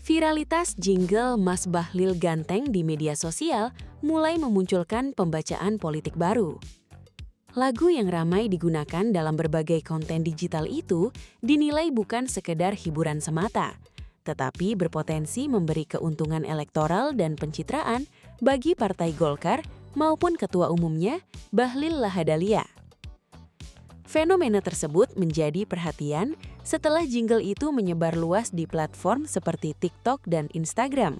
Viralitas jingle Mas Bahlil Ganteng di media sosial mulai memunculkan pembacaan politik baru. Lagu yang ramai digunakan dalam berbagai konten digital itu dinilai bukan sekedar hiburan semata, tetapi berpotensi memberi keuntungan elektoral dan pencitraan bagi Partai Golkar maupun ketua umumnya, Bahlil Lahadalia. Fenomena tersebut menjadi perhatian setelah jingle itu menyebar luas di platform seperti TikTok dan Instagram.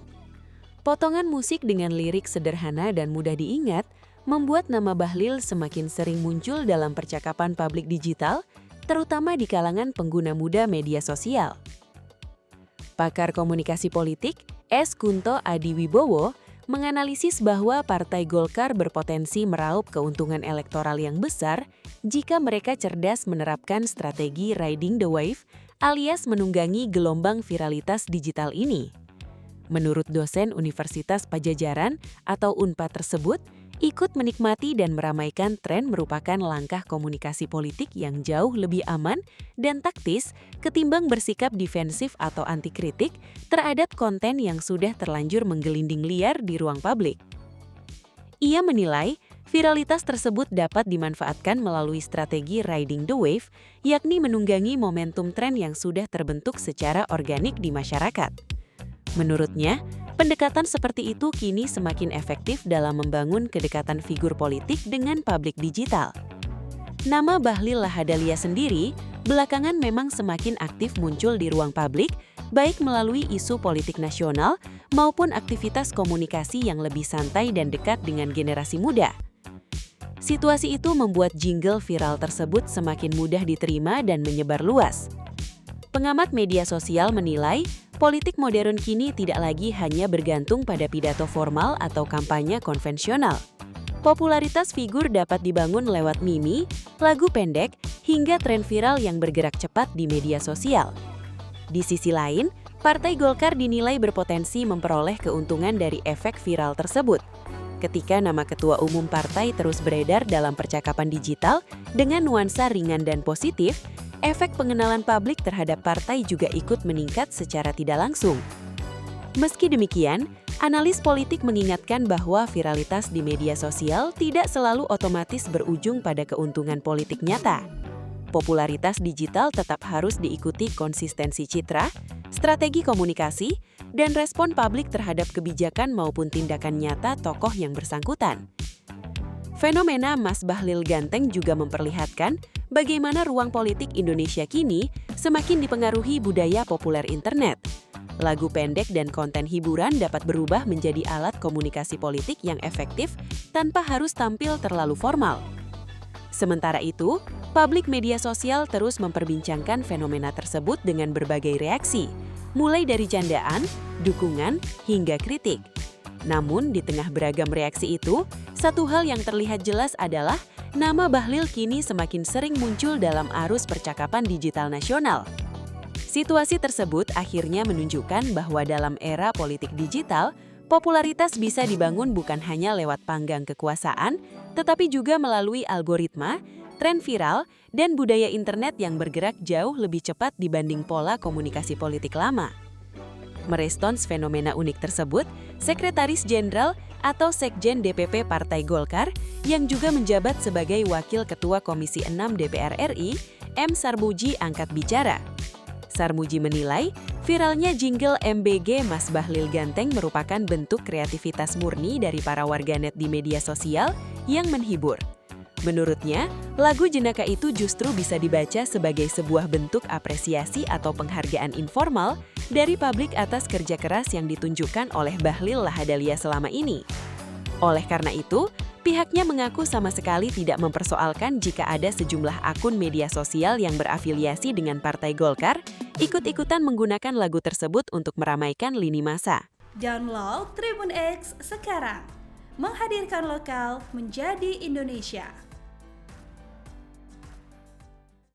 Potongan musik dengan lirik sederhana dan mudah diingat membuat nama Bahlil semakin sering muncul dalam percakapan publik digital, terutama di kalangan pengguna muda media sosial. Pakar komunikasi politik, S. Kunto Adiwibowo, menganalisis bahwa Partai Golkar berpotensi meraup keuntungan elektoral yang besar jika mereka cerdas menerapkan strategi riding the wave alias menunggangi gelombang viralitas digital ini. Menurut dosen Universitas Padjadjaran atau UNPAD tersebut, ikut menikmati dan meramaikan tren merupakan langkah komunikasi politik yang jauh lebih aman dan taktis ketimbang bersikap defensif atau anti kritik terhadap konten yang sudah terlanjur menggelinding liar di ruang publik. Ia menilai viralitas tersebut dapat dimanfaatkan melalui strategi riding the wave, yakni menunggangi momentum tren yang sudah terbentuk secara organik di masyarakat. Menurutnya, pendekatan seperti itu kini semakin efektif dalam membangun kedekatan figur politik dengan publik digital. Nama Bahlil Lahadalia sendiri belakangan memang semakin aktif muncul di ruang publik, baik melalui isu politik nasional maupun aktivitas komunikasi yang lebih santai dan dekat dengan generasi muda. Situasi itu membuat jingle viral tersebut semakin mudah diterima dan menyebar luas. Pengamat media sosial menilai, politik modern kini tidak lagi hanya bergantung pada pidato formal atau kampanye konvensional. Popularitas figur dapat dibangun lewat meme, lagu pendek, hingga tren viral yang bergerak cepat di media sosial. Di sisi lain, Partai Golkar dinilai berpotensi memperoleh keuntungan dari efek viral tersebut. Ketika nama ketua umum partai terus beredar dalam percakapan digital dengan nuansa ringan dan positif, efek pengenalan publik terhadap partai juga ikut meningkat secara tidak langsung. Meski demikian, analis politik mengingatkan bahwa viralitas di media sosial tidak selalu otomatis berujung pada keuntungan politik nyata. Popularitas digital tetap harus diikuti konsistensi citra, strategi komunikasi, dan respon publik terhadap kebijakan maupun tindakan nyata tokoh yang bersangkutan. Fenomena Mas Bahlil Ganteng juga memperlihatkan bagaimana ruang politik Indonesia kini semakin dipengaruhi budaya populer internet. Lagu pendek dan konten hiburan dapat berubah menjadi alat komunikasi politik yang efektif tanpa harus tampil terlalu formal. Sementara itu, publik media sosial terus memperbincangkan fenomena tersebut dengan berbagai reaksi, mulai dari candaan, dukungan, hingga kritik. Namun, di tengah beragam reaksi itu, satu hal yang terlihat jelas adalah nama Bahlil kini semakin sering muncul dalam arus percakapan digital nasional. Situasi tersebut akhirnya menunjukkan bahwa dalam era politik digital, popularitas bisa dibangun bukan hanya lewat panggang kekuasaan, tetapi juga melalui algoritma, tren viral, dan budaya internet yang bergerak jauh lebih cepat dibanding pola komunikasi politik lama. Merespons fenomena unik tersebut, Sekretaris Jenderal atau Sekjen DPP Partai Golkar yang juga menjabat sebagai Wakil Ketua Komisi 6 DPR RI, M. Sarmuji angkat bicara. Sarmuji menilai, viralnya jingle MBG Mas Bahlil Ganteng merupakan bentuk kreativitas murni dari para warganet di media sosial yang menghibur. Menurutnya, lagu jenaka itu justru bisa dibaca sebagai sebuah bentuk apresiasi atau penghargaan informal dari publik atas kerja keras yang ditunjukkan oleh Bahlil Lahadalia selama ini. Oleh karena itu, pihaknya mengaku sama sekali tidak mempersoalkan jika ada sejumlah akun media sosial yang berafiliasi dengan Partai Golkar ikut-ikutan menggunakan lagu tersebut untuk meramaikan lini massa. Download Tribun X sekarang, menghadirkan lokal menjadi Indonesia.